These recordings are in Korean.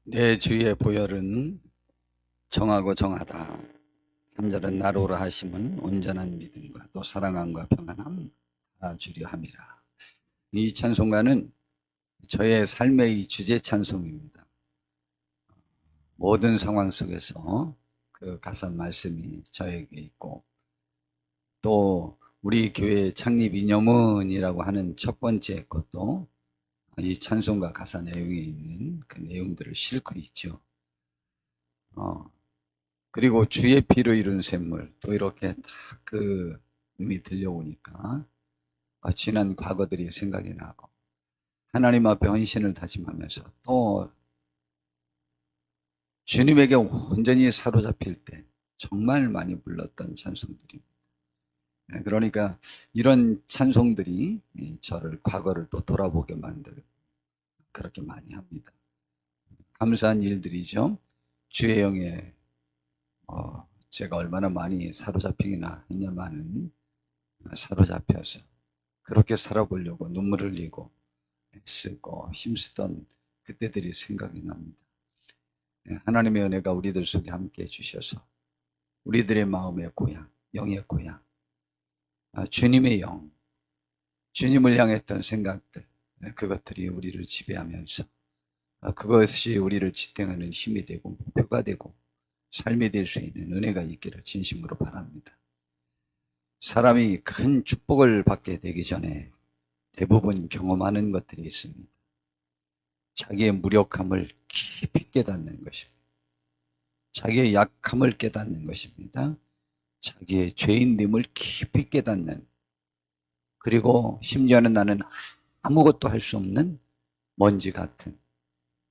내 주의 보혈은 정하고 정하다. 3절은 나로 오라 하심은 온전한 믿음과 또 사랑함과 평안함 다 주려 함이라. 이 찬송가는 저의 삶의 이 주제 찬송입니다. 모든 상황 속에서 그 가사 말씀이 저에게 있고, 또 우리 교회 창립 기념은이라고 하는 첫 번째 것도 이 찬송가 가사 내용에 있는 그 내용들을 싣고 있죠. 그리고 주의 피로 이룬 샘물, 또 이렇게 딱 그 의미 들려오니까 지난 과거들이 생각이 나고, 하나님 앞에 헌신을 다짐하면서 또 주님에게 온전히 사로잡힐 때 정말 많이 불렀던 찬송들입니다. 그러니까 이런 찬송들이 저를 과거를 또 돌아보게 만들고 그렇게 많이 합니다. 감사한 일들이죠. 주의 영에 제가 얼마나 많이 사로잡히기나 했냐마는 사로잡혀서 그렇게 살아보려고 눈물 흘리고 애쓰고 힘쓰던 그때들이 생각이 납니다. 하나님의 은혜가 우리들 속에 함께 해주셔서 우리들의 마음의 고향, 영의 고향, 주님의 영, 주님을 향했던 생각들, 그것들이 우리를 지배하면서 그것이 우리를 지탱하는 힘이 되고 목표가 되고 삶이 될 수 있는 은혜가 있기를 진심으로 바랍니다. 사람이 큰 축복을 받게 되기 전에 대부분 경험하는 것들이 있습니다. 자기의 무력함을 깊이 깨닫는 것입니다. 자기의 약함을 깨닫는 것입니다. 자기의 죄인됨을 깊이 깨닫는, 그리고 심지어는 나는 아무것도 할 수 없는 먼지 같은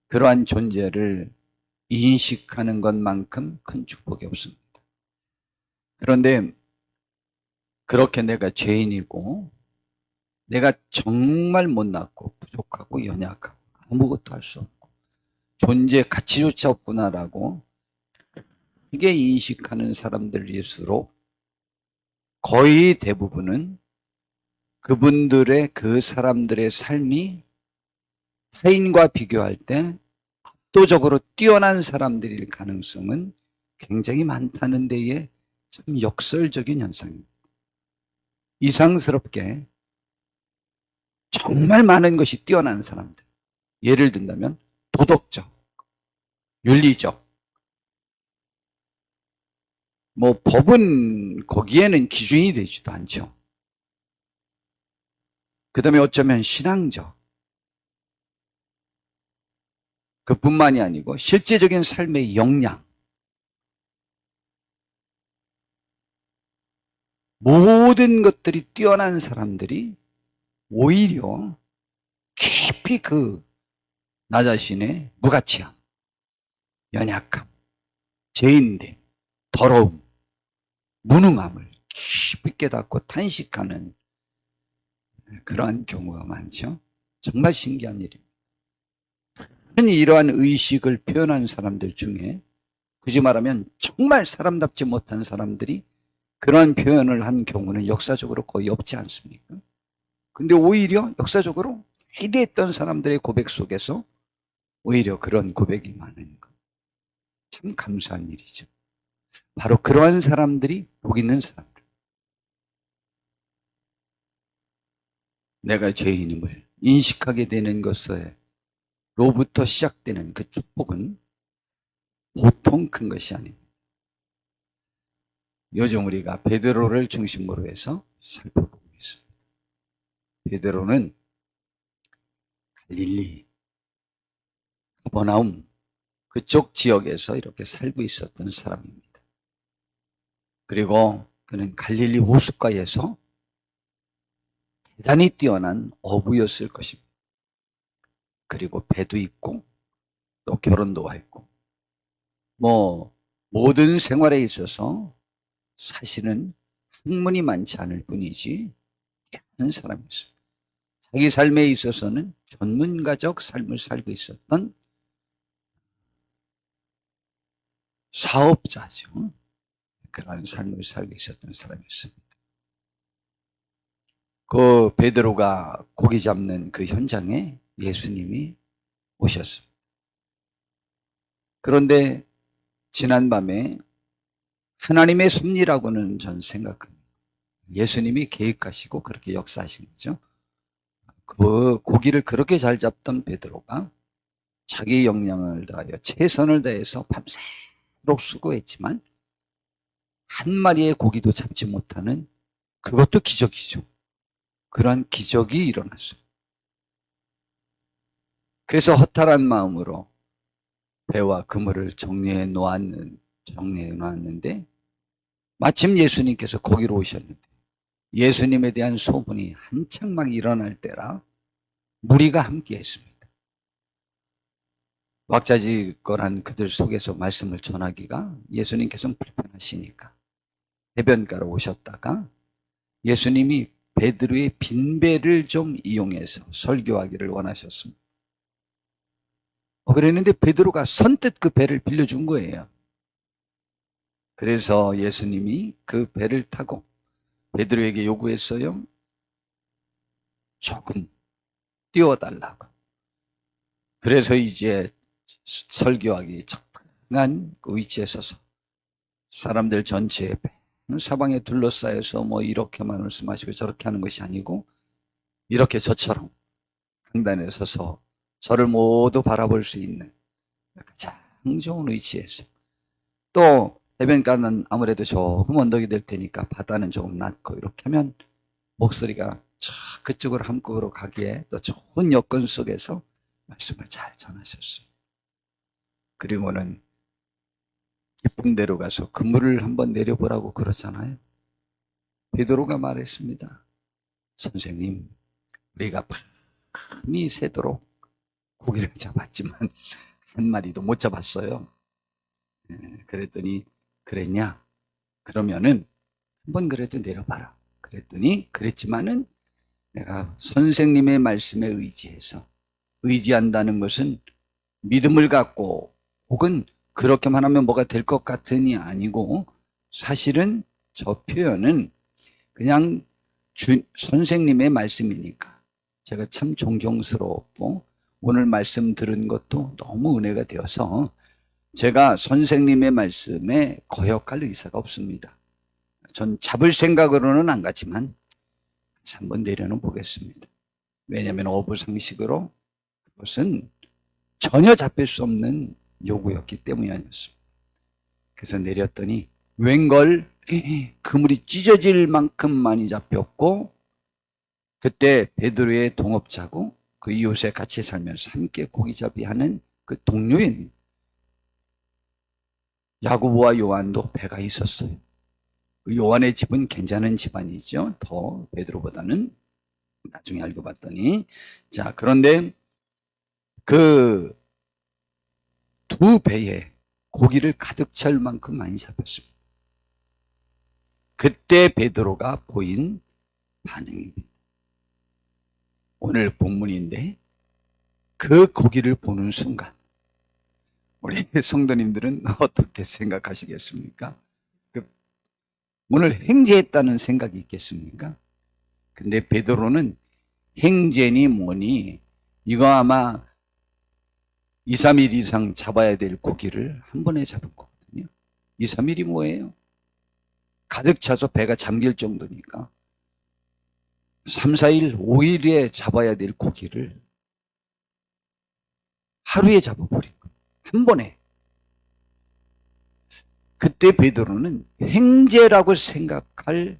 그러한 존재를 인식하는 것만큼 큰 축복이 없습니다. 그런데 그렇게 내가 죄인이고 내가 정말 못났고 부족하고 연약하고 아무것도 할 수 없고 존재 가치조차 없구나라고 크게 인식하는 사람들일수록 거의 대부분은 그분들의, 그 사람들의 삶이 타인과 비교할 때 압도적으로 뛰어난 사람들일 가능성은 굉장히 많다는 데에 참 역설적인 현상입니다. 이상스럽게 정말 많은 것이 뛰어난 사람들, 예를 든다면 도덕적, 윤리적, 법은 거기에는 기준이 되지도 않죠. 그 다음에 어쩌면 신앙적, 그뿐만이 아니고 실제적인 삶의 역량, 모든 것들이 뛰어난 사람들이 오히려 깊이 나 자신의 무가치함, 연약함, 죄인됨, 더러움, 무능함을 깊이 깨닫고 탄식하는 그러한 경우가 많죠. 정말 신기한 일입니다. 이러한 의식을 표현하는 사람들 중에 굳이 말하면 정말 사람답지 못한 사람들이 그러한 표현을 한 경우는 역사적으로 거의 없지 않습니까? 근데 오히려 역사적으로 위대했던 사람들의 고백 속에서 오히려 그런 고백이 많은 것. 참 감사한 일이죠. 바로 그러한 사람들이 복 있는 사람들. 내가 죄인임을 인식하게 되는 것으로부터 시작되는 그 축복은 보통 큰 것이 아닙니다. 요즘 우리가 베드로를 중심으로 해서 살펴보고 있습니다. 베드로는 갈릴리, 가버나움 그쪽 지역에서 이렇게 살고 있었던 사람입니다. 그리고 그는 갈릴리 호숫가에서 대단히 뛰어난 어부였을 것입니다. 그리고 배도 있고 또 결혼도 했고 모든 생활에 있어서 사실은 학문이 많지 않을 뿐이지 뛰어난 사람이었습니다. 자기 삶에 있어서는 전문가적 삶을 살고 있었던 사업자죠. 그런 삶을 살고 있었던 사람이었습니다. 그 베드로가 고기 잡는 그 현장에 예수님이 오셨습니다. 그런데 지난밤에 하나님의 섭리라고는 전 생각합니다. 예수님이 계획하시고 그렇게 역사하신 거죠. 그 고기를 그렇게 잘 잡던 베드로가 자기 역량을 다하여 최선을 다해서 밤새도록 수고했지만 한 마리의 고기도 잡지 못하는, 그것도 기적이죠. 그러한 기적이 일어났어요. 그래서 허탈한 마음으로 배와 그물을 정리해 놓았는데 마침 예수님께서 거기로 오셨는데, 예수님에 대한 소문이 한창 막 일어날 때라 무리가 함께 했습니다. 왁자지껄한 그들 속에서 말씀을 전하기가 예수님께서는 불편하시니까 해변가로 오셨다가 예수님이 베드로의 빈배를 좀 이용해서 설교하기를 원하셨습니다. 그랬는데 베드로가 선뜻 그 배를 빌려준 거예요. 그래서 예수님이 그 배를 타고 베드로에게 요구했어요. 조금 띄워달라고. 그래서 이제 설교하기 적당한 그 위치에 서서 사람들 전체에 사방에 둘러싸여서 뭐 이렇게만 말씀하시고 저렇게 하는 것이 아니고 이렇게 저처럼 강단에 서서 저를 모두 바라볼 수 있는 가장 좋은 위치에서, 또 해변가는 아무래도 조금 언덕이 될 테니까 바다는 조금 낮고 이렇게 하면 목소리가 저 그쪽으로 한국으로 가기에 또 좋은 여건 속에서 말씀을 잘 전하셨어요. 그리고는 깊은 데로 가서 그물을 한번 내려보라고 그러잖아요. 베드로가 말했습니다. 선생님, 우리가 밤이 새도록 고기를 잡았지만 한 마리도 못 잡았어요. 그랬더니 그랬냐? 그러면은 한번 그래도 내려봐라. 그랬더니 그랬지만은 내가 선생님의 말씀에 의지한다는 것은 믿음을 갖고 혹은 그렇게만 하면 뭐가 될 것 같으니 아니고, 사실은 저 표현은 그냥 선생님의 말씀이니까 제가 참 존경스럽고 오늘 말씀 들은 것도 너무 은혜가 되어서 제가 선생님의 말씀에 거역할 의사가 없습니다. 전 잡을 생각으로는 안 가지만 한번 내려는 보겠습니다. 왜냐하면 어부상식으로 그것은 전혀 잡힐 수 없는 요구였기 때문이었습니다. 그래서 내렸더니 웬걸 그물이 찢어질 만큼 많이 잡혔고, 그때 베드로의 동업자고 그 이웃에 같이 살면서 함께 고기잡이 하는 그 동료인 야고보와 요한도 배가 있었어요. 요한의 집은 괜찮은 집안이죠. 더 베드로보다는. 나중에 알고 봤더니. 자, 그런데 그 두 배에 고기를 가득 채울 만큼 많이 잡혔습니다. 그때 베드로가 보인 반응입니다. 오늘 본문인데 그 고기를 보는 순간 우리 성도님들은 어떻게 생각하시겠습니까? 오늘 행제했다는 생각이 있겠습니까? 근데 베드로는 행제니 뭐니 이거 아마 2, 3일 이상 잡아야 될 고기를 한 번에 잡은 거거든요. 2, 3일이 뭐예요? 가득 차서 배가 잠길 정도니까 3, 4일, 5일에 잡아야 될 고기를 하루에 잡아버린 거예요. 한 번에. 그때 베드로는 행제라고 생각할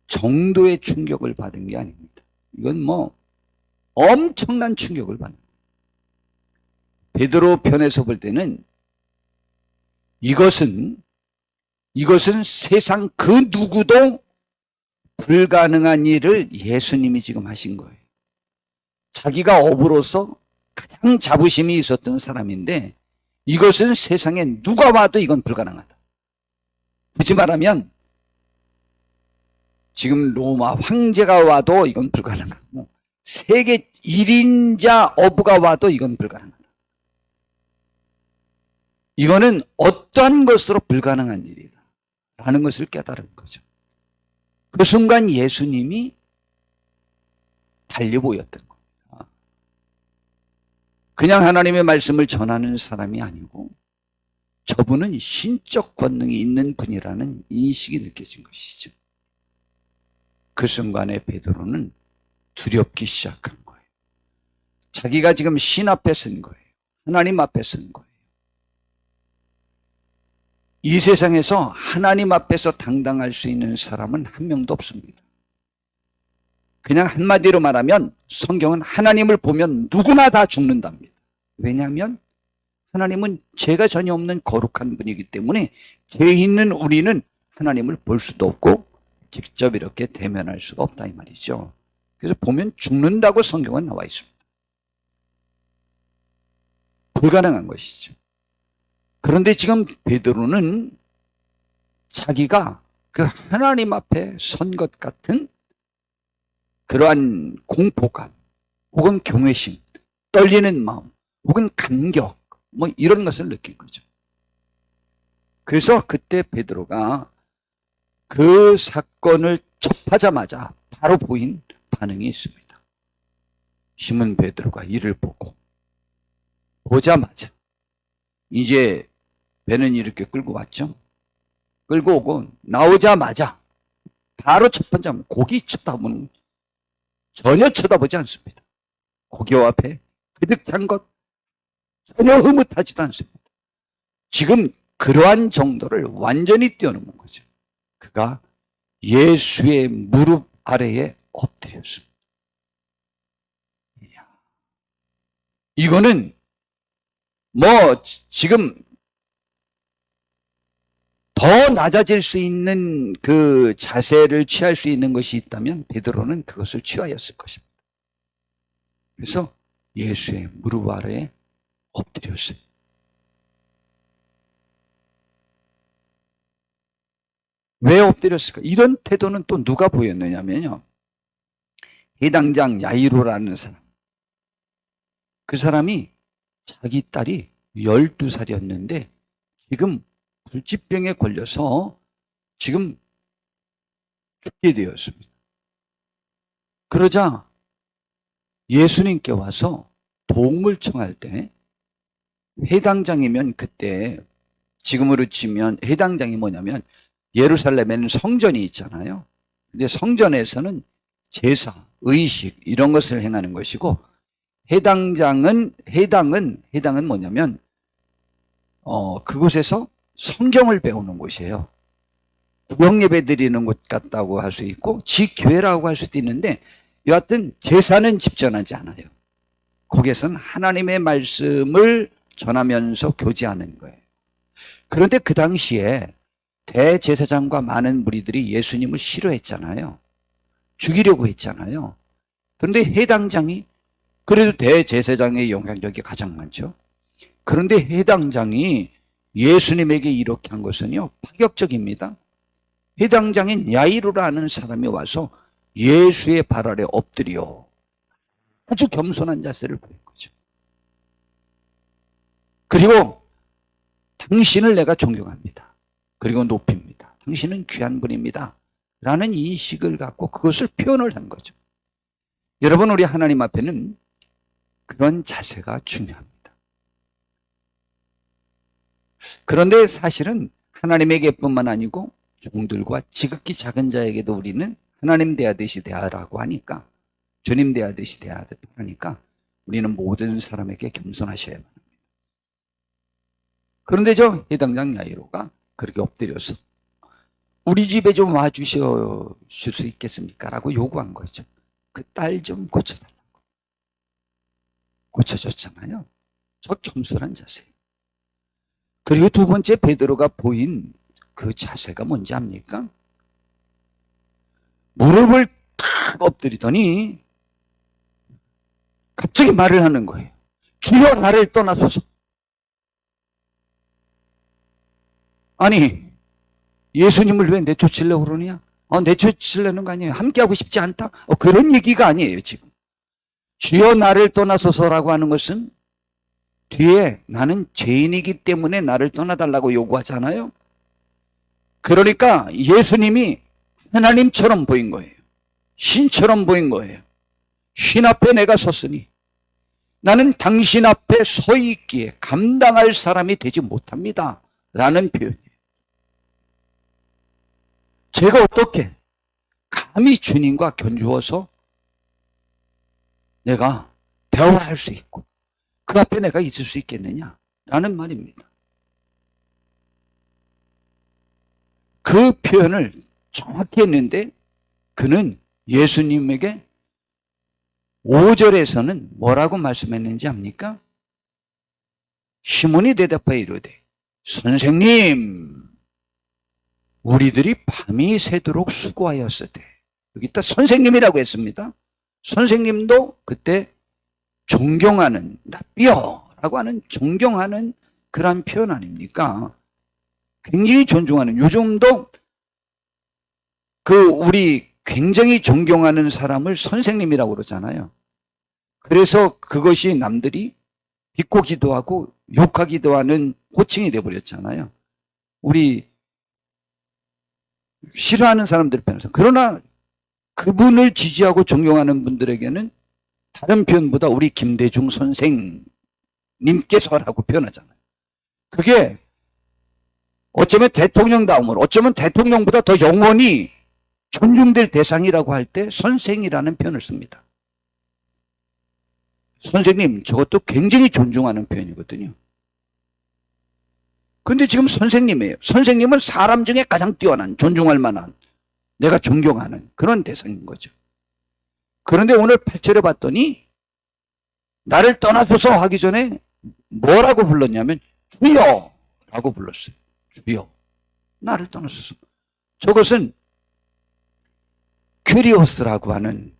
정도의 충격을 받은 게 아닙니다. 이건 뭐 엄청난 충격을 받는 거예요. 베드로 편에서 볼 때는 이것은 세상 그 누구도 불가능한 일을 예수님이 지금 하신 거예요. 자기가 어부로서 가장 자부심이 있었던 사람인데 이것은 세상에 누가 와도 이건 불가능하다. 굳이 말하면 지금 로마 황제가 와도 이건 불가능하고 세계 1인자 어부가 와도 이건 불가능하다. 이거는 어떠한 것으로 불가능한 일이다 라는 것을 깨달은 거죠. 그 순간 예수님이 달리 보였던 겁니다. 그냥 하나님의 말씀을 전하는 사람이 아니고 저분은 신적 권능이 있는 분이라는 인식이 느껴진 것이죠. 그 순간에 베드로는 두렵기 시작한 거예요. 자기가 지금 신 앞에 선 거예요. 하나님 앞에 선 거예요. 이 세상에서 하나님 앞에서 당당할 수 있는 사람은 한 명도 없습니다. 그냥 한마디로 말하면 성경은 하나님을 보면 누구나 다 죽는답니다. 왜냐하면 하나님은 죄가 전혀 없는 거룩한 분이기 때문에 죄 있는 우리는 하나님을 볼 수도 없고 직접 이렇게 대면할 수가 없다 이 말이죠. 그래서 보면 죽는다고 성경은 나와 있습니다. 불가능한 것이죠. 그런데 지금 베드로는 자기가 그 하나님 앞에 선 것 같은 그러한 공포감 혹은 경외심, 떨리는 마음 혹은 감격 뭐 이런 것을 느낀 거죠. 그래서 그때 베드로가 그 사건을 접하자마자 바로 보인 반응이 있습니다. 시몬 베드로가 이를 보고 보자마자 이제 배는 이렇게 끌고 왔죠. 끌고 오고 나오자마자 바로 첫 번째 고기 쳐다보는 전혀 쳐다보지 않습니다. 고기와 앞에 그득 찬 것 전혀 흐뭇하지도 않습니다. 지금 그러한 정도를 완전히 뛰어넘은 거죠. 그가 예수의 무릎 아래에 엎드렸습니다. 이거는 뭐 지금 더 낮아질 수 있는 그 자세를 취할 수 있는 것이 있다면 베드로는 그것을 취하였을 것입니다. 그래서 예수의 무릎 아래에 엎드렸어요. 왜 엎드렸을까? 이런 태도는 또 누가 보였느냐면요. 해당장 야이로라는 사람. 그 사람이 자기 딸이 12살이었는데 지금 불치병에 걸려서 지금 죽게 되었습니다. 그러자 예수님께 와서 도움을 청할 때 해당장이면 그때 지금으로 치면 해당장이 뭐냐면 예루살렘에는 성전이 있잖아요. 근데 성전에서는 제사, 의식 이런 것을 행하는 것이고 해당은 뭐냐면 그곳에서 성경을 배우는 곳이에요. 구역 예배 드리는 곳 같다고 할 수 있고 지교회라고 할 수도 있는데 여하튼 제사는 집전하지 않아요. 거기에서는 하나님의 말씀을 전하면서 교제하는 거예요. 그런데 그 당시에 대제사장과 많은 무리들이 예수님을 싫어했잖아요. 죽이려고 했잖아요. 그런데 해당장이 그래도 대제사장의 영향력이 가장 많죠. 그런데 해당장이 예수님에게 이렇게 한 것은요 파격적입니다. 해당장인 야이로라는 사람이 와서 예수의 발 아래 엎드려 아주 겸손한 자세를 보인 거죠. 그리고 당신을 내가 존경합니다. 그리고 높입니다. 당신은 귀한 분입니다. 라는 인식을 갖고 그것을 표현을 한 거죠. 여러분, 우리 하나님 앞에는 그런 자세가 중요합니다. 그런데 사실은 하나님에게뿐만 아니고 종들과 지극히 작은 자에게도 우리는 하나님 대하듯이 대하라고 하니까, 주님 대하듯이 대하니까 우리는 모든 사람에게 겸손하셔야만 합니다. 그런데 저 해당장 야이로가 그렇게 엎드려서 우리 집에 좀 와주실 수 있겠습니까? 라고 요구한 거죠. 그 딸 좀 고쳐달라고. 고쳐줬잖아요. 저 겸손한 자세. 그리고 두 번째 베드로가 보인 그 자세가 뭔지 압니까? 무릎을 탁 엎드리더니 갑자기 말을 하는 거예요. 주여 나를 떠나소서. 아니, 예수님을 왜 내쫓으려고 그러냐? 내쫓으려는 거 아니에요. 함께하고 싶지 않다? 그런 얘기가 아니에요, 지금. 주여 나를 떠나소서라고 하는 것은 뒤에 나는 죄인이기 때문에 나를 떠나달라고 요구하잖아요. 그러니까 예수님이 하나님처럼 보인 거예요. 신처럼 보인 거예요. 신 앞에 내가 섰으니 나는 당신 앞에 서 있기에 감당할 사람이 되지 못합니다. 라는 표현이에요. 제가 어떻게 감히 주님과 견주어서 내가 대화를 할 수 있고 그 앞에 내가 있을 수 있겠느냐? 라는 말입니다. 그 표현을 정확히 했는데 그는 예수님에게 5절에서는 뭐라고 말씀했는지 압니까? 시몬이 대답하여 이르되 선생님 우리들이 밤이 새도록 수고하였으되 여기다 선생님이라고 했습니다. 선생님도 그때 존경하는 랍비어라고 하는 존경하는 그런 표현 아닙니까? 굉장히 존중하는 요즘도 우리 굉장히 존경하는 사람을 선생님이라고 그러잖아요. 그래서 그것이 남들이 비꼬기도 하고 욕하기도 하는 호칭이 되어버렸잖아요. 우리 싫어하는 사람들 편에서. 그러나 그분을 지지하고 존경하는 분들에게는 다른 표현보다 우리 김대중 선생님께서라고 표현하잖아요. 그게 어쩌면 대통령다움으로 어쩌면 대통령보다 더 영원히 존중될 대상이라고 할 때 선생이라는 표현을 씁니다. 선생님 저것도 굉장히 존중하는 표현이거든요. 근데 지금 선생님이에요. 선생님은 사람 중에 가장 뛰어난 존중할 만한 내가 존경하는 그런 대상인 거죠. 그런데 오늘 8절에 봤더니 나를 떠나소서 하기 전에 뭐라고 불렀냐면 주여 라고 불렀어요. 주여 나를 떠나소서. 저것은 큐리오스라고 하는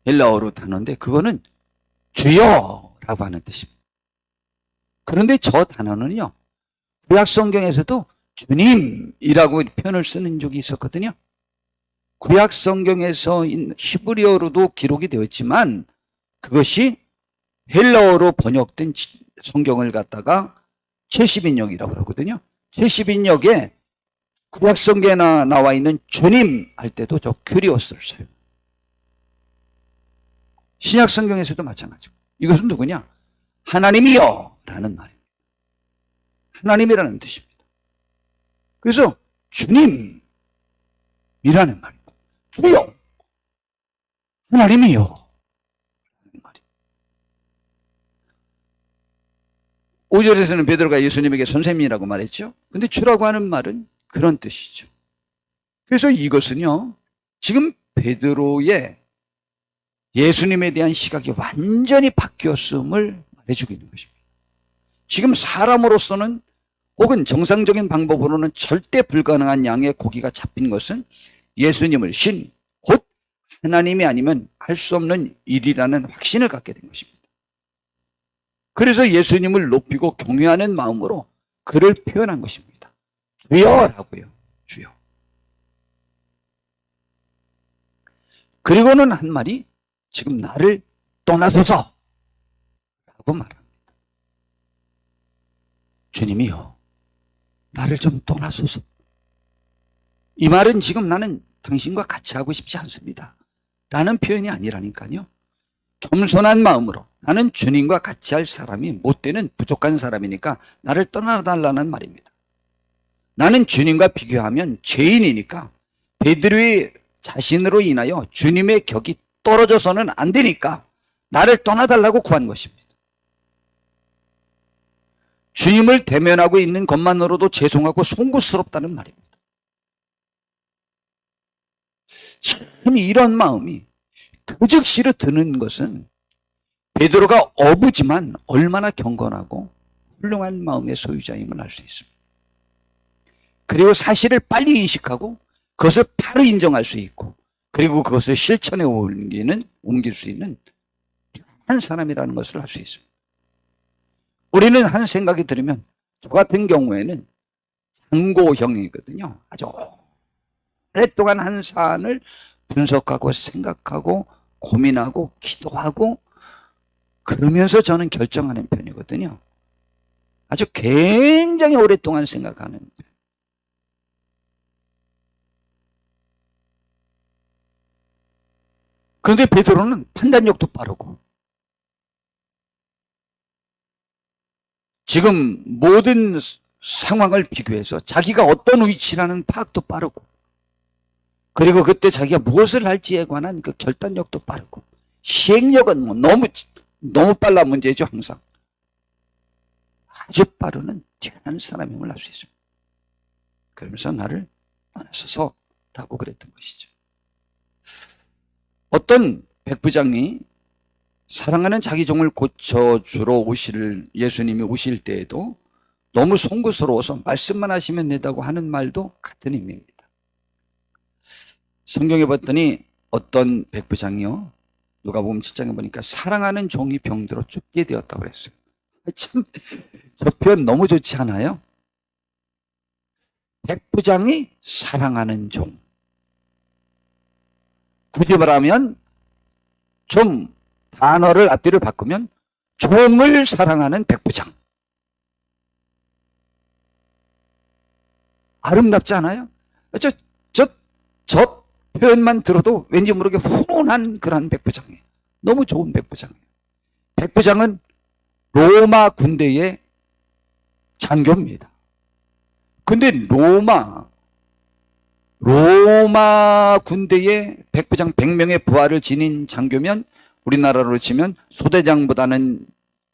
헬라어로 단어인데 그거는 주여라고 하는 뜻입니다. 그런데 저 단어는요 구약 성경에서도 주님이라고 표현을 쓰는 적이 있었거든요. 구약 성경에서 히브리어로도 기록이 되었지만 그것이 헬라어로 번역된 성경을 갖다가 70인역이라고 그러거든요. 70인역에 구약 성경에 나와 있는 주님 할 때도 저 큐리오스를 써요. 신약 성경에서도 마찬가지고 이것은 누구냐? 하나님이여 라는 말입니다. 하나님이라는 뜻입니다. 그래서 주님이라는 말입니다. 주여 하나님이여 라는 말이에요. 5절에서는 베드로가 예수님에게 선생님이라고 말했죠. 근데 주라고 하는 말은 그런 뜻이죠. 그래서 이것은요 지금 베드로의 예수님에 대한 시각이 완전히 바뀌었음을 말해주고 있는 것입니다. 지금 사람으로서는 혹은 정상적인 방법으로는 절대 불가능한 양의 고기가 잡힌 것은 예수님을 신, 곧 하나님이 아니면 할 수 없는 일이라는 확신을 갖게 된 것입니다. 그래서 예수님을 높이고 경외하는 마음으로 그를 표현한 것입니다. 주여라고요. 주여. 그리고는 한 말이 지금 나를 떠나소서 라고 말합니다. 주님이요 나를 좀 떠나소서. 이 말은 지금 나는 당신과 같이 하고 싶지 않습니다 라는 표현이 아니라니까요. 겸손한 마음으로 나는 주님과 같이 할 사람이 못 되는 부족한 사람이니까 나를 떠나달라는 말입니다. 나는 주님과 비교하면 죄인이니까 베드로의 자신으로 인하여 주님의 격이 떨어져서는 안 되니까 나를 떠나달라고 구한 것입니다. 주님을 대면하고 있는 것만으로도 죄송하고 송구스럽다는 말입니다. 참 이런 마음이 그 즉시로 드는 것은 베드로가 어부지만 얼마나 경건하고 훌륭한 마음의 소유자임을 알 수 있습니다. 그리고 사실을 빨리 인식하고 그것을 바로 인정할 수 있고 그리고 그것을 실천에 옮길 수 있는 한 사람이라는 것을 알 수 있습니다. 우리는 한 생각이 들으면 저 같은 경우에는 상고형이거든요. 아주 오랫동안 한 사안을 분석하고 생각하고 고민하고 기도하고 그러면서 저는 결정하는 편이거든요. 아주 굉장히 오랫동안 생각하는 편. 그런데 베드로는 판단력도 빠르고 지금 모든 상황을 비교해서 자기가 어떤 위치라는 파악도 빠르고, 그리고 그때 자기가 무엇을 할지에 관한 그 결단력도 빠르고, 시행력은 뭐 너무 빨라 문제죠. 항상 아주 빠르는 뛰어난 사람임을 알 수 있습니다. 그러면서 나를 떠나소서라고 그랬던 것이죠. 어떤 백부장이 사랑하는 자기 종을 고쳐주러 예수님이 오실 때에도 너무 송구스러워서 말씀만 하시면 된다고 하는 말도 같은 의미입니다. 성경에 봤더니 어떤 백부장이요, 누가복음 7장에 보니까 사랑하는 종이 병들어 죽게 되었다고 그랬어요. 참, 저 표현 너무 좋지 않아요? 백부장이 사랑하는 종. 굳이 말하면 좀 단어를 앞뒤를 바꾸면 종을 사랑하는 백부장. 아름답지 않아요? 저 표현만 들어도 왠지 모르게 훈훈한 그런 백부장이에요. 너무 좋은 백부장이에요. 백부장은 로마 군대의 장교입니다. 근데 로마 군대의 백부장 100명의 부하를 지닌 장교면 우리나라로 치면 소대장보다는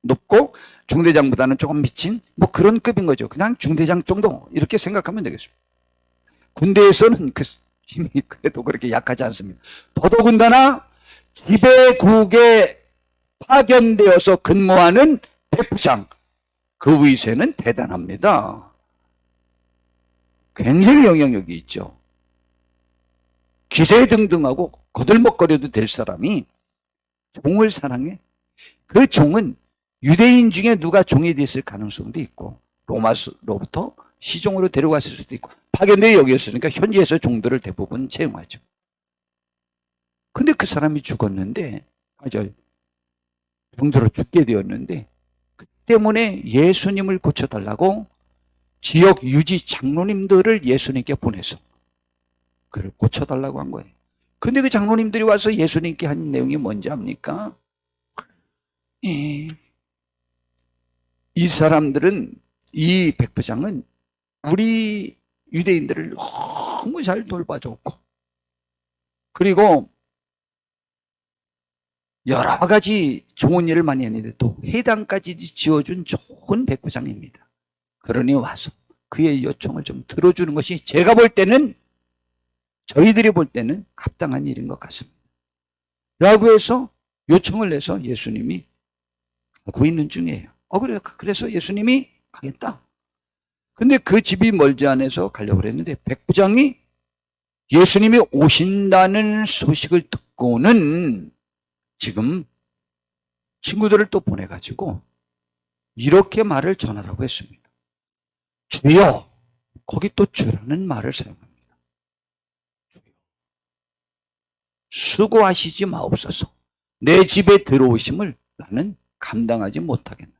높고 중대장보다는 조금 미친 뭐 그런 급인 거죠. 그냥 중대장 정도 이렇게 생각하면 되겠습니다. 군대에서는 그 힘이 그래도 그렇게 약하지 않습니다. 더더군다나 지배국에 파견되어서 근무하는 백부장, 그 위세는 대단합니다. 굉장히 영향력이 있죠. 기세등등하고 거들먹거려도 될 사람이 종을 사랑해? 그 종은 유대인 중에 누가 종이 됐을 가능성도 있고, 로마로부터 시종으로 데려갔을 수도 있고, 파견되어 여기였으니까 현지에서 종들을 대부분 채용하죠. 근데 그 사람이 죽었는데, 병들어 죽게 되었는데, 그 때문에 예수님을 고쳐달라고 지역 유지 장로님들을 예수님께 보내서 그를 고쳐달라고 한 거예요. 근데 그 장로님들이 와서 예수님께 한 내용이 뭔지 압니까? 이 사람들은, 이 백부장은 우리 유대인들을 너무 잘 돌봐줬고, 그리고 여러 가지 좋은 일을 많이 했는데 또 회당까지 지어준 좋은 백부장입니다. 그러니 와서 그의 요청을 좀 들어주는 것이 제가 볼 때는, 저희들이 볼 때는 합당한 일인 것 같습니다. 라고 해서 요청을 내서 예수님이 가고 있는 중이에요. 그래서 예수님이 가겠다. 근데 그 집이 멀지 않아서 가려고 그랬는데 백부장이 예수님이 오신다는 소식을 듣고는 지금 친구들을 또 보내가지고 이렇게 말을 전하라고 했습니다. 주여, 거기 또 주라는 말을 사용합니다. 주여, 수고하시지 마옵소서. 내 집에 들어오심을 나는 감당하지 못하겠나이다.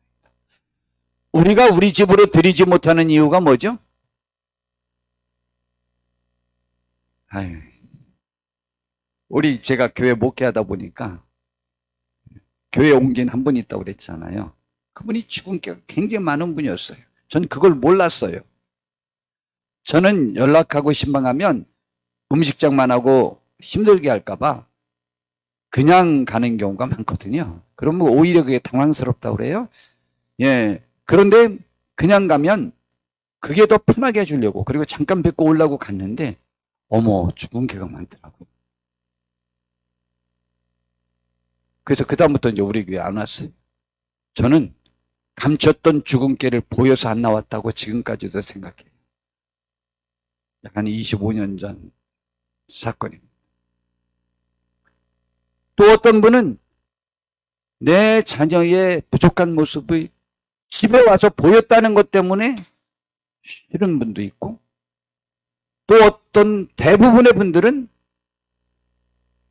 우리가 우리 집으로 들이지 못하는 이유가 뭐죠? 제가 교회 목회하다 보니까 교회에 옮긴 한 분이 있다고 그랬잖아요. 그분이 죽은 게 굉장히 많은 분이었어요. 전 그걸 몰랐어요. 저는 연락하고 신방하면 음식장만 하고 힘들게 할까봐 그냥 가는 경우가 많거든요. 그러면 오히려 그게 당황스럽다고 그래요. 예. 그런데 그냥 가면 그게 더 편하게 해주려고, 그리고 잠깐 뵙고 오려고 갔는데, 어머, 죽은 개가 많더라고요. 그래서 그다음부터 이제 우리 교회 안 왔어요. 저는 감췄던 죽은 개를 보여서 안 나왔다고 지금까지도 생각해요. 약간 25년 전 사건입니다. 또 어떤 분은 내 자녀의 부족한 모습이 집에 와서 보였다는 것 때문에 싫은 분도 있고, 또 어떤 대부분의 분들은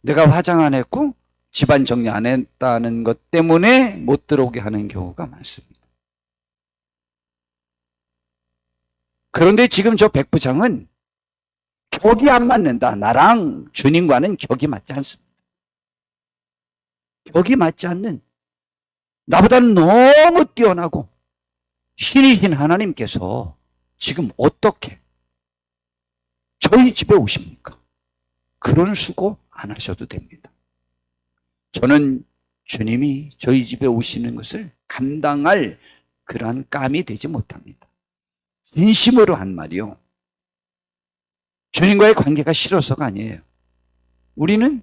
내가 화장 안 했고 집안 정리 안 했다는 것 때문에 못 들어오게 하는 경우가 많습니다. 그런데 지금 저 백부장은 격이 안 맞는다. 나랑 주님과는 격이 맞지 않습니다. 격이 맞지 않는, 나보다는 너무 뛰어나고 신이신 하나님께서 지금 어떻게 저희 집에 오십니까? 그런 수고 안 하셔도 됩니다. 저는 주님이 저희 집에 오시는 것을 감당할 그러한 깜이 되지 못합니다. 진심으로 한 말이요. 주님과의 관계가 싫어서가 아니에요. 우리는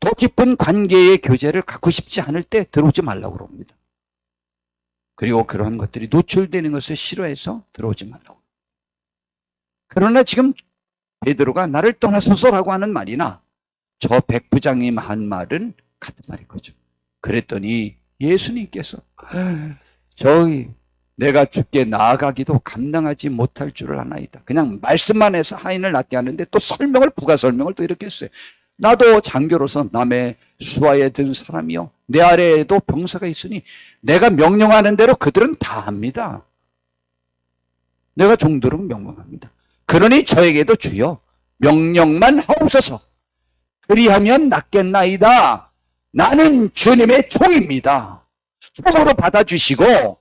더 깊은 관계의 교제를 갖고 싶지 않을 때 들어오지 말라고 그럽니다. 그리고 그런 것들이 노출되는 것을 싫어해서 들어오지 말라고. 그러나 지금 베드로가 나를 떠나소서라고 하는 말이나 저 백부장님 한 말은 같은 말인 거죠. 그랬더니 예수님께서 저희 내가 주께 나아가기도 감당하지 못할 줄을 아나이다. 그냥 말씀만 해서 하인을 낫게 하는데 또 설명을 부가 설명을 또 이렇게 했어요. 나도 장교로서 남의 수하에 든 사람이요 내 아래에도 병사가 있으니 내가 명령하는 대로 그들은 다 합니다. 내가 종들은 명령합니다. 그러니 저에게도 주여 명령만 하옵소서. 그리하면 낫겠나이다. 나는 주님의 종입니다. 종으로 받아주시고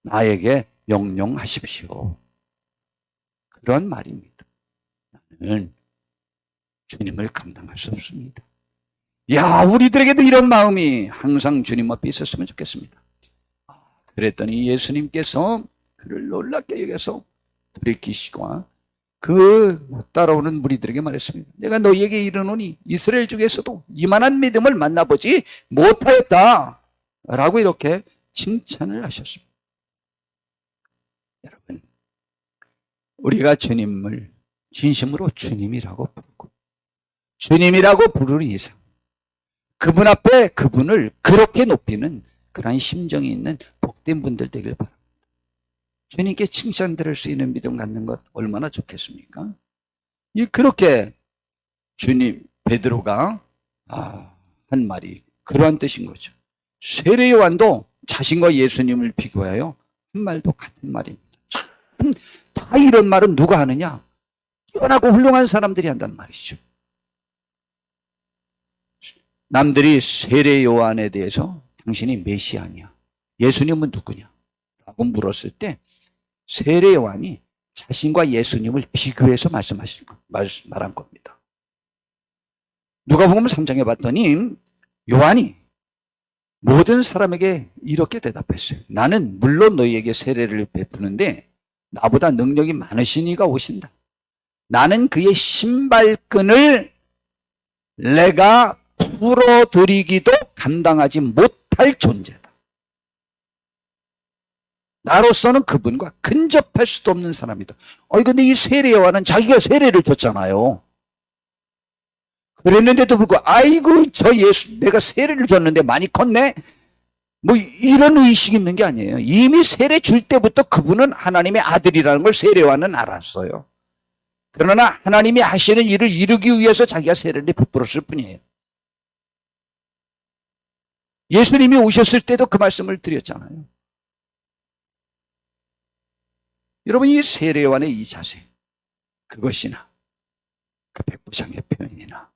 나에게 명령하십시오. 그런 말입니다. 나는 주님을 감당할 수 없습니다. 야, 우리들에게도 이런 마음이 항상 주님 앞에 있었으면 좋겠습니다. 그랬더니 예수님께서 그를 놀랍게 여겨서 돌이키시고 그 따라오는 무리들에게 말했습니다. 내가 너희에게 이르노니 이스라엘 중에서도 이만한 믿음을 만나보지 못하였다 라고 이렇게 칭찬을 하셨습니다. 여러분, 우리가 주님을 진심으로 주님이라고 부르고 주님이라고 부르는 이상 그분 앞에 그분을 그렇게 높이는 그러한 심정이 있는 복된 분들 되길 바랍니다. 주님께 칭찬 들을 수 있는 믿음 갖는 것 얼마나 좋겠습니까? 그렇게 주님 베드로가 한 말이 그러한 뜻인 거죠. 세례 요한도 자신과 예수님을 비교하여 한 말도 같은 말입니다. 참, 다 이런 말은 누가 하느냐? 뛰어나고 훌륭한 사람들이 한단 말이죠. 남들이 세례 요한에 대해서 당신이 메시아냐? 예수님은 누구냐? 라고 물었을 때 세례 요한이 자신과 예수님을 비교해서 말한 겁니다. 누가복음 3장에 봤더니 요한이 모든 사람에게 이렇게 대답했어요. 나는 물론 너희에게 세례를 베푸는데 나보다 능력이 많으신 이가 오신다. 나는 그의 신발끈을 내가 풀어드리기도 감당하지 못할 존재다. 나로서는 그분과 근접할 수도 없는 사람이다. 근데 이 세례 요한은 자기가 세례를 줬잖아요. 그랬는데도 불구하고 아이고 저 예수 내가 세례를 줬는데 많이 컸네? 뭐 이런 의식이 있는 게 아니에요. 이미 세례 줄 때부터 그분은 하나님의 아들이라는 걸 세례 요한은 알았어요. 그러나 하나님이 하시는 일을 이루기 위해서 자기가 세례를 베풀었을 뿐이에요. 예수님이 오셨을 때도 그 말씀을 드렸잖아요. 여러분 이 세례 요한의 이 자세 그것이나 그 백부장의 표현이나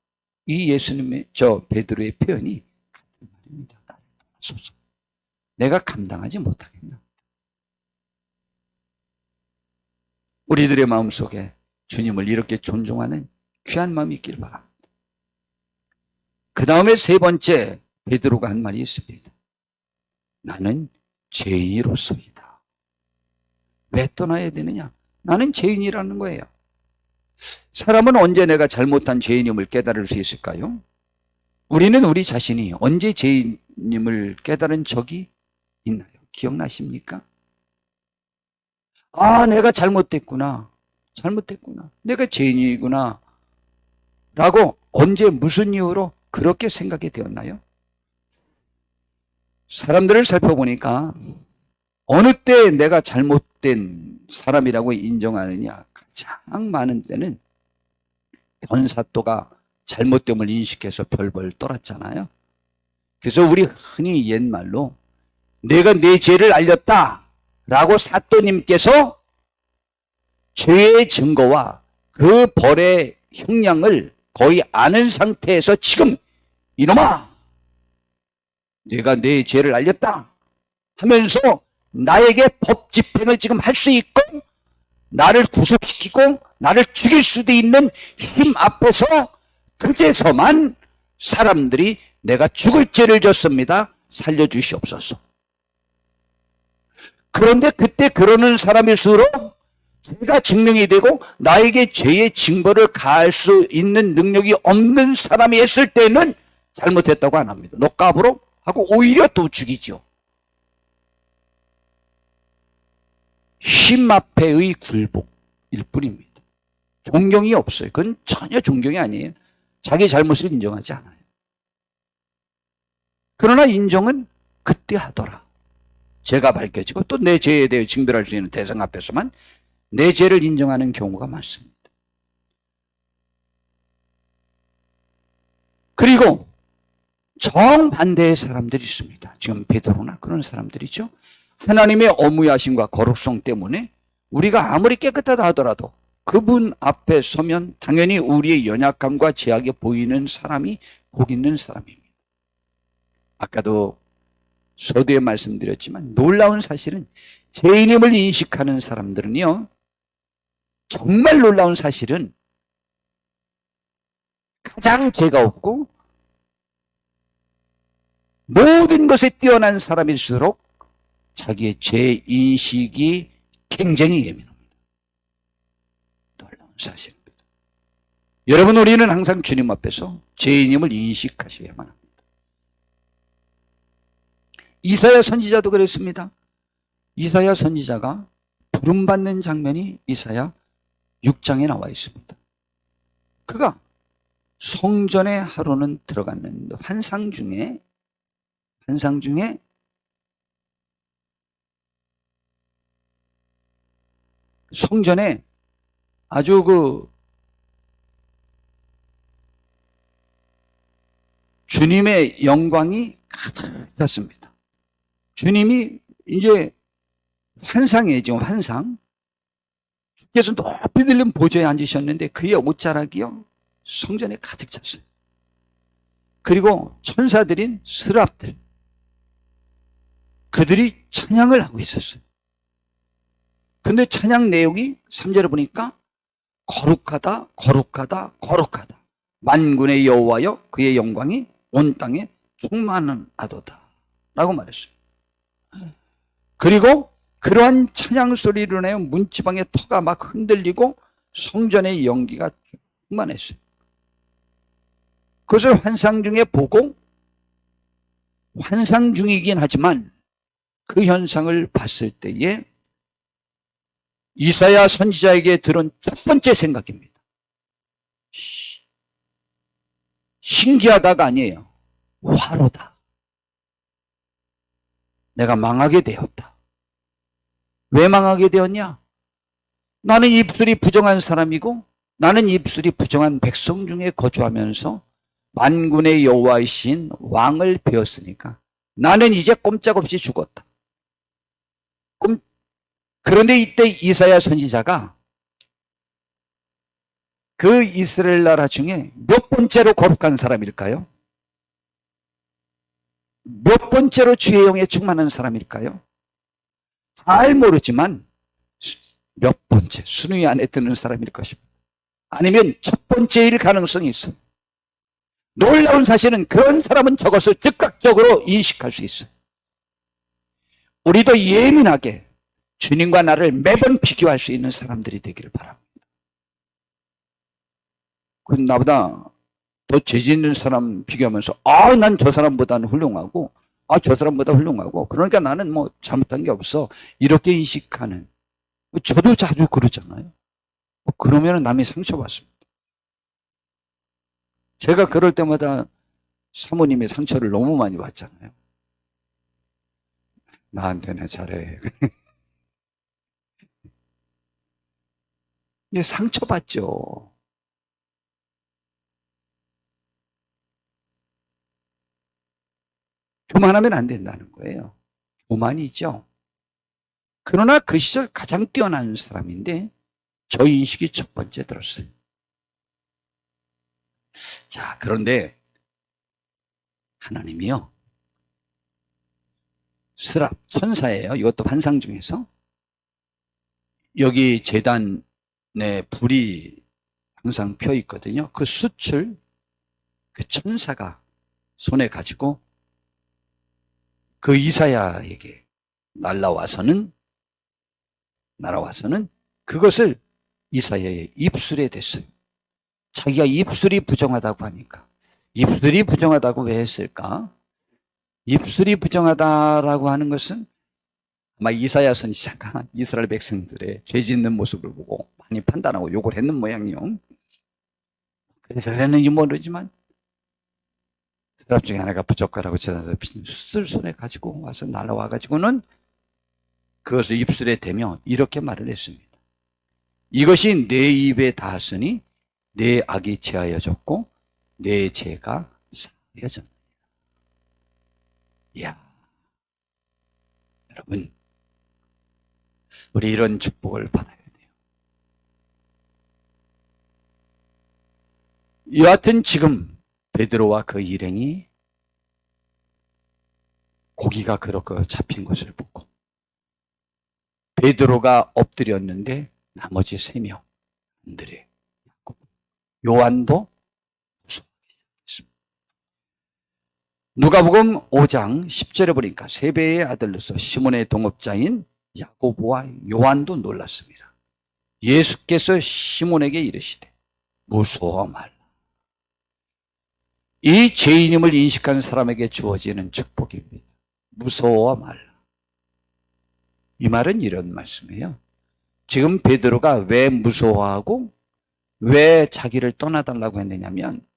이 예수님의 저 베드로의 표현이 같은 말입니다. 나를 떠나소서. 내가 감당하지 못하겠나. 우리들의 마음속에 주님을 이렇게 존중하는 귀한 마음이 있길 바랍니다. 그 다음에 세 번째 베드로가 한 말이 있습니다. 나는 죄인으로서이다. 왜 떠나야 되느냐? 나는 죄인이라는 거예요. 사람은 언제 내가 잘못한 죄인임을 깨달을 수 있을까요? 우리는 우리 자신이 언제 죄인임을 깨달은 적이 있나요? 기억나십니까? 내가 잘못됐구나. 내가 죄인이구나. 라고 언제 무슨 이유로 그렇게 생각이 되었나요? 사람들을 살펴보니까 어느 때 내가 잘못된 사람이라고 인정하느냐 가장 많은 때는 변사또가 잘못됨을 인식해서 별벌 떨었잖아요. 그래서 우리 흔히 옛말로 내가 내 죄를 알렸다 라고 사또님께서 죄의 증거와 그 벌의 형량을 거의 아는 상태에서 지금 이놈아 내가 내 죄를 알렸다 하면서 나에게 법 집행을 지금 할 수 있고 나를 구속시키고 나를 죽일 수도 있는 힘 앞에서 그제서만 사람들이 내가 죽을 죄를 졌습니다, 살려주시옵소서. 그런데 그때 그러는 사람일수록 죄가 증명이 되고 나에게 죄의 징벌을 가할 수 있는 능력이 없는 사람이 했을 때는 잘못했다고 안 합니다. 너 까불어? 하고 오히려 또 죽이죠. 힘 앞에의 굴복일 뿐입니다. 존경이 없어요. 그건 전혀 존경이 아니에요. 자기 잘못을 인정하지 않아요. 그러나 인정은 그때 하더라. 죄가 밝혀지고 또 내 죄에 대해 징벌할 수 있는 대상 앞에서만 내 죄를 인정하는 경우가 많습니다. 그리고 정반대의 사람들이 있습니다. 지금 베드로나 그런 사람들이죠. 하나님의 어무야심과 거룩성 때문에 우리가 아무리 깨끗하다 하더라도 그분 앞에 서면 당연히 우리의 연약함과 죄악이 보이는 사람이 복 있는 사람입니다. 아까도 서두에 말씀드렸지만 놀라운 사실은 죄인임을 인식하는 사람들은요, 정말 놀라운 사실은 가장 죄가 없고 모든 것에 뛰어난 사람일수록 자기의 죄 인식이 굉장히 예민합니다. 놀라운 사실입니다. 여러분, 우리는 항상 주님 앞에서 죄인임을 인식하셔야만 합니다. 이사야 선지자도 그랬습니다. 이사야 선지자가 부름받는 장면이 이사야 6장에 나와 있습니다. 그가 성전에 하루는 들어갔는데 환상 중에 성전에 아주 주님의 영광이 가득 찼습니다. 주님이 이제 환상이에요. 지금 환상. 주께서 높이 들린 보좌에 앉으셨는데 그의 옷자락이요, 성전에 가득 찼어요. 그리고 천사들인 스랍들, 그들이 찬양을 하고 있었어요. 근데 찬양 내용이 3절에 보니까 거룩하다, 거룩하다, 거룩하다. 만군의 여호와여 그의 영광이 온 땅에 충만하도다 라고 말했어요. 그리고 그러한 찬양 소리로 내어 문지방의 터가 막 흔들리고 성전의 연기가 충만했어요. 그것을 환상 중에 보고, 환상 중이긴 하지만 그 현상을 봤을 때에 이사야 선지자에게 들은 첫 번째 생각입니다. 신기하다가 아니에요. 화로다. 내가 망하게 되었다. 왜 망하게 되었냐? 나는 입술이 부정한 사람이고 나는 입술이 부정한 백성 중에 거주하면서 만군의 여호와이신 왕을 배웠으니까 나는 이제 꼼짝없이 죽었다. 그런데 이때 이사야 선지자가 그 이스라엘 나라 중에 몇 번째로 거룩한 사람일까요? 몇 번째로 주의 영에 충만한 사람일까요? 잘 모르지만 몇 번째, 순위 안에 드는 사람일 것입니다. 아니면 첫 번째일 가능성이 있어요. 놀라운 사실은 그런 사람은 저것을 즉각적으로 인식할 수 있어요. 우리도 예민하게 주님과 나를 매번 비교할 수 있는 사람들이 되기를 바랍니다. 그 나보다 더 죄 짓는 사람 비교하면서 난 저 사람보다는 훌륭하고 저 사람보다 훌륭하고 그러니까 나는 뭐 잘못한 게 없어 이렇게 인식하는, 저도 자주 그러잖아요. 그러면 남이 상처받습니다. 제가 그럴 때마다 사모님의 상처를 너무 많이 받잖아요. 나한테는 잘해. 이게 상처받죠. 교만하면 안 된다는 거예요. 교만이죠. 그러나 그 시절 가장 뛰어난 사람인데 저 인식이 첫 번째 들었어요. 자, 그런데 하나님이요, 스랍, 천사예요. 이것도 환상 중에서. 여기 제단에 불이 항상 펴 있거든요. 그 숯을 그 천사가 손에 가지고 그 이사야에게 날아와서는 그것을 이사야의 입술에 댔어요. 자기가 입술이 부정하다고 하니까. 입술이 부정하다고 왜 했을까? 입술이 부정하다라고 하는 것은 아마 이사야 선지자가 이스라엘 백성들의 죄 짓는 모습을 보고 많이 판단하고 욕을 했는 모양이요. 그래서 그랬는지 모르지만 스랍 중에 하나가 부젓가락하고 제단에서 핀 숯을 손에 가지고 와서 날아와가지고는 그것을 입술에 대며 이렇게 말을 했습니다. 이것이 내 입에 닿았으니 내 악이 제하여졌고 내 죄가 사하여졌느니라. 이야, 여러분, 우리 이런 축복을 받아야 돼요. 여하튼 지금 베드로와 그 일행이 고기가 그렇게 잡힌 것을 보고 베드로가 엎드렸는데 나머지 3명, 안드레, 야곱, 요한도 무서워하기 시작했습니다. 누가복음 5장 10절에 보니까 세배의 아들로서 시몬의 동업자인 야고보와 요한도 놀랐습니다. 예수께서 시몬에게 이르시되 무서워 말라. 이 죄인임을 인식한 사람에게 주어지는 축복입니다. 무서워 말라. 이 말은 이런 말씀이에요. 지금 베드로가 왜 무서워하고 왜 자기를 떠나달라고 했느냐면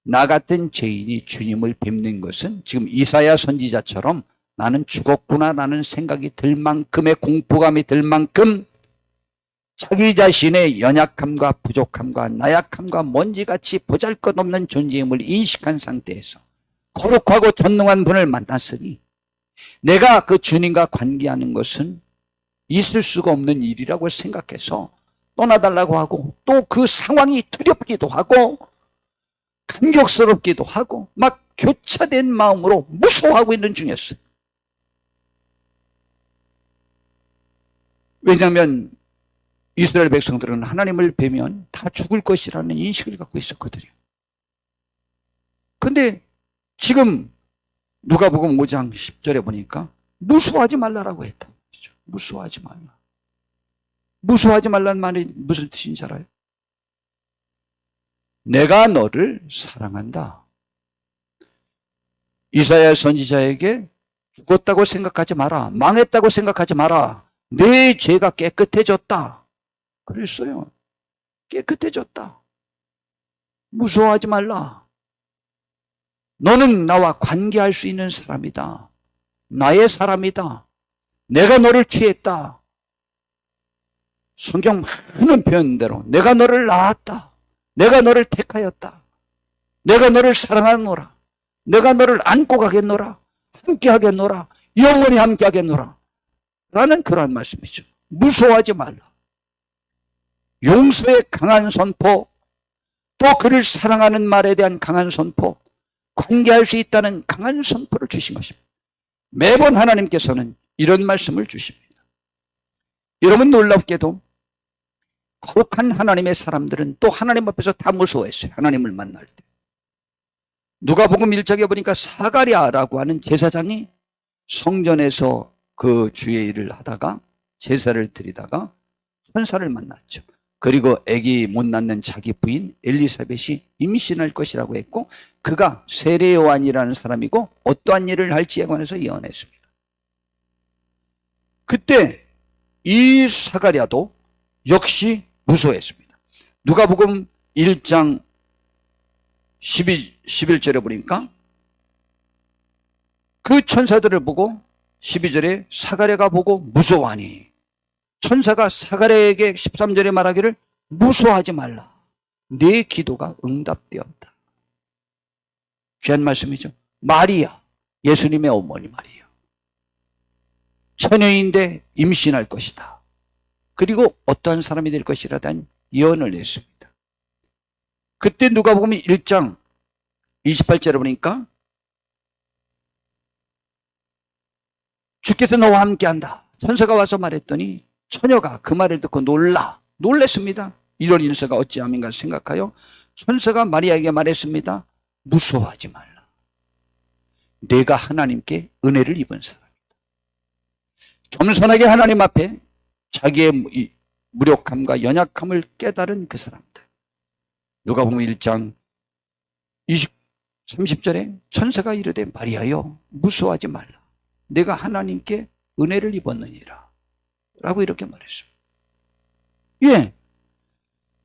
나 같은 죄인이 주님을 뵙는 것은 지금 이사야 선지자처럼 나는 죽었구나라는 생각이 들 만큼의 공포감이 들 만큼 자기 자신의 연약함과 부족함과 나약함과 먼지같이 보잘것없는 존재임을 인식한 상태에서 거룩하고 전능한 분을 만났으니 내가 그 주님과 관계하는 것은 있을 수가 없는 일이라고 생각해서 떠나달라고 하고 또 그 상황이 두렵기도 하고 감격스럽기도 하고 막 교차된 마음으로 무서워하고 있는 중이었어요. 왜냐하면 이스라엘 백성들은 하나님을 뵈면 다 죽을 것이라는 인식을 갖고 있었거든요. 근데 지금 누가복음 5장 10절에 보니까 무서워하지 말라라고 했다. 무서워하지 말라. 무서워하지 말라는 말이 무슨 뜻인지 알아요? 내가 너를 사랑한다. 이사야 선지자에게 죽었다고 생각하지 마라. 망했다고 생각하지 마라. 내 죄가 깨끗해졌다. 그랬어요. 깨끗해졌다. 무서워하지 말라. 너는 나와 관계할 수 있는 사람이다. 나의 사람이다. 내가 너를 취했다. 성경 많은 표현대로 내가 너를 낳았다. 내가 너를 택하였다. 내가 너를 사랑하노라. 내가 너를 안고 가겠노라. 함께 하겠노라. 영원히 함께 하겠노라. 라는 그러한 말씀이죠. 무서워하지 말라. 용서의 강한 선포, 또 그를 사랑하는 말에 대한 강한 선포, 관계할 수 있다는 강한 선포를 주신 것입니다. 매번 하나님께서는 이런 말씀을 주십니다. 여러분, 놀랍게도 거룩한 하나님의 사람들은 또 하나님 앞에서 다 무서워했어요. 하나님을 만날 때. 누가복음 1장에 보니까 사가랴라고 하는 제사장이 성전에서 그 주의 일을 하다가 제사를 드리다가 천사를 만났죠. 그리고 아기 못 낳는 자기 부인 엘리사벳이 임신할 것이라고 했고 그가 세례 요한이라는 사람이고 어떠한 일을 할지에 관해서 예언했습니다. 그때 이 사가랴도 역시 무서워했습니다. 누가복음 1장 11절에 보니까 그 천사들을 보고 12절에 사가랴가 보고 무서워하니 천사가 사가랴에게 13절에 말하기를 무서워하지 말라. 네 기도가 응답되었다. 귀한 말씀이죠. 마리아, 예수님의 어머니 마리아. 처녀인데 임신할 것이다. 그리고 어떠한 사람이 될 것이라는 예언을 했습니다. 그때 누가복음 1장 28절에 보니까 주께서 너와 함께한다. 천사가 와서 말했더니 처녀가 그 말을 듣고 놀랬습니다. 이런 인사가 어찌함인가 생각하여 천사가 마리아에게 말했습니다. 무서워하지 말라. 내가 하나님께 은혜를 입은 사람이다. 겸손하게 하나님 앞에 자기의 무력함과 연약함을 깨달은 그 사람들. 누가복음 1장 30절에 천사가 이르되 마리아여 무서워하지 말라. 내가 하나님께 은혜를 입었느니라. 라고 이렇게 말했습니다. 예.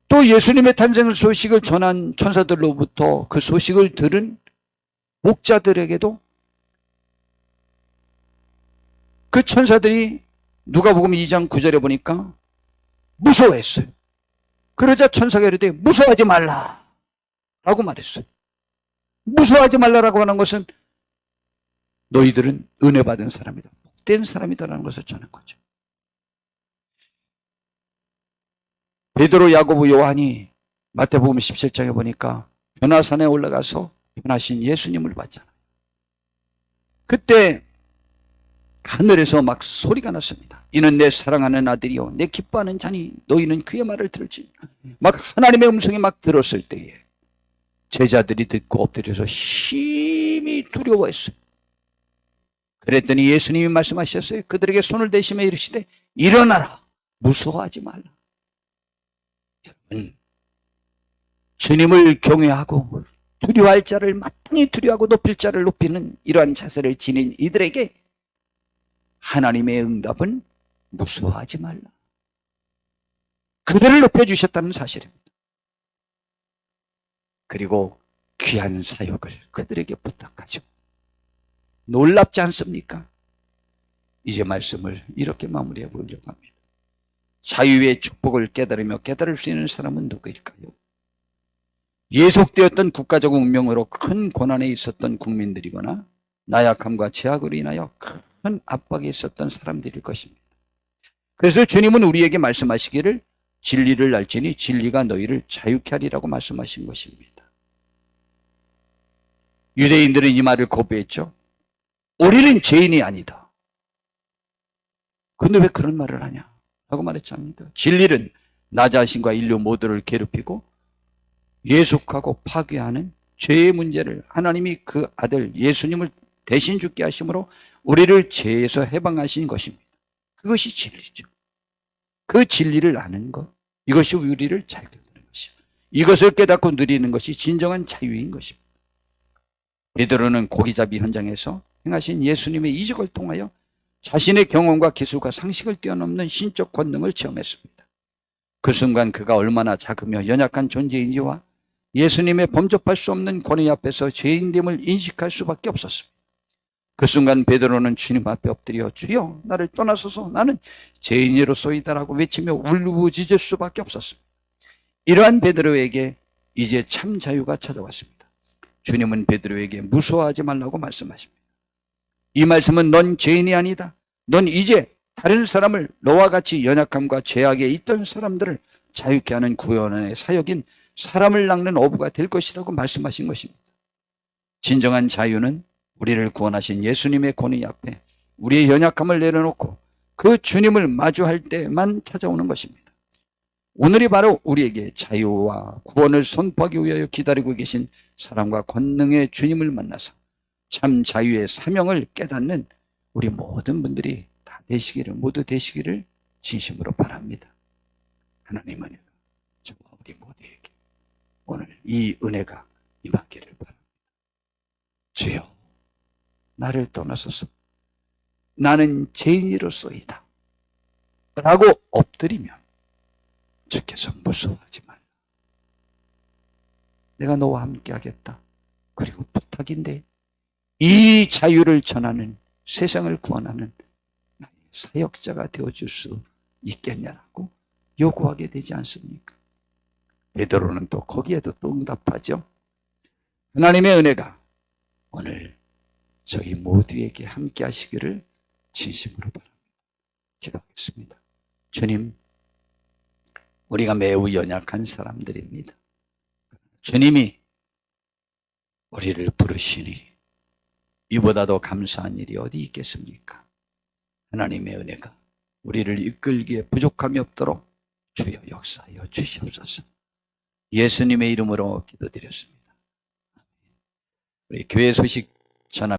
또 예수님의 탄생 소식을 전한 천사들로부터 그 소식을 들은 목자들에게도 그 천사들이 누가복음 2장 9절에 보니까 무서워했어요. 그러자 천사가 이르되 무서워하지 말라 라고 말했어요. 무서워하지 말라라고 하는 것은 너희들은 은혜 받은 사람이다, 복된 사람이다라는 것을 전한 거죠. 베드로, 야고보, 요한이 마태복음 17장에 보니까 변화산에 올라가서 변하신 예수님을 봤잖아요. 그때 하늘에서 막 소리가 났습니다. 이는 내 사랑하는 아들이요 내 기뻐하는 자니 너희는 그의 말을 들을지. 막 하나님의 음성이 막 들었을 때에 제자들이 듣고 엎드려서 심히 두려워했어요. 그랬더니 예수님이 말씀하셨어요. 그들에게 손을 대시며 이르시되 일어나라, 무서워하지 말라. 여러분, 주님을 경외하고 두려워할 자를 마땅히 두려워하고 높일 자를 높이는 이러한 자세를 지닌 이들에게 하나님의 응답은 무서워하지 말라. 그들을 높여주셨다는 사실입니다. 그리고 귀한 사역을 그들에게 부탁하죠. 놀랍지 않습니까? 이제 말씀을 이렇게 마무리해 보려고 합니다. 자유의 축복을 깨달으며 깨달을 수 있는 사람은 누구일까요? 예속되었던 국가적 운명으로 큰 고난에 있었던 국민들이거나 나약함과 제약으로 인하여 큰 압박에 있었던 사람들일 것입니다. 그래서 주님은 우리에게 말씀하시기를 진리를 알지니 진리가 너희를 자유케 하리라고 말씀하신 것입니다. 유대인들은 이 말을 거부했죠. 우리는 죄인이 아니다. 근데 왜 그런 말을 하냐? 라고 말했지 않습니까? 진리는 나 자신과 인류 모두를 괴롭히고 예속하고 파괴하는 죄의 문제를 하나님이 그 아들 예수님을 대신 죽게 하심으로 우리를 죄에서 해방하신 것입니다. 그것이 진리죠. 그 진리를 아는 것, 이것이 우리를 자유케 하는 것이죠. 이것을 깨닫고 누리는 것이 진정한 자유인 것입니다. 베드로는 고기잡이 현장에서 행하신 예수님의 이적을 통하여 자신의 경험과 기술과 상식을 뛰어넘는 신적 권능을 체험했습니다. 그 순간 그가 얼마나 작으며 연약한 존재인지와 예수님의 범접할 수 없는 권위 앞에서 죄인됨을 인식할 수밖에 없었습니다. 그 순간 베드로는 주님 앞에 엎드려 주여 나를 떠나소서 나는 죄인이로소이다라고 외치며 울부짖을 수밖에 없었습니다. 이러한 베드로에게 이제 참 자유가 찾아왔습니다. 주님은 베드로에게 무서워하지 말라고 말씀하십니다. 이 말씀은 넌 죄인이 아니다. 넌 이제 다른 사람을 너와 같이 연약함과 죄악에 있던 사람들을 자유케 하는 구원의 사역인 사람을 낚는 어부가 될 것이라고 말씀하신 것입니다. 진정한 자유는 우리를 구원하신 예수님의 권위 앞에 우리의 연약함을 내려놓고 그 주님을 마주할 때만 찾아오는 것입니다. 오늘이 바로 우리에게 자유와 구원을 선포하기 위하여 기다리고 계신 사랑과 권능의 주님을 만나서 참 자유의 사명을 깨닫는 우리 모든 분들이 다 되시기를, 모두 되시기를 진심으로 바랍니다. 하나님 은혜가 저와 우리 모두에게 오늘 이 은혜가 임하기를 바랍니다. 주여 나를 떠나소서 나는 죄인이로소이다 라고 엎드리면 주께서 무서워하지 말라. 내가 너와 함께 하겠다. 그리고 부탁인데 이 자유를 전하는 세상을 구원하는 나의 사역자가 되어줄 수 있겠냐라고 요구하게 되지 않습니까? 베드로는 또 거기에도 또 응답하죠. 하나님의 은혜가 오늘 저희 모두에게 함께 하시기를 진심으로 바랍니다. 기도하겠습니다. 주님, 우리가 매우 연약한 사람들입니다. 주님이 우리를 부르시니 이보다 더 감사한 일이 어디 있겠습니까? 하나님의 은혜가 우리를 이끌기에 부족함이 없도록 주여 역사하여 주시옵소서. 예수님의 이름으로 기도드렸습니다. 우리 교회 소식 전합니다.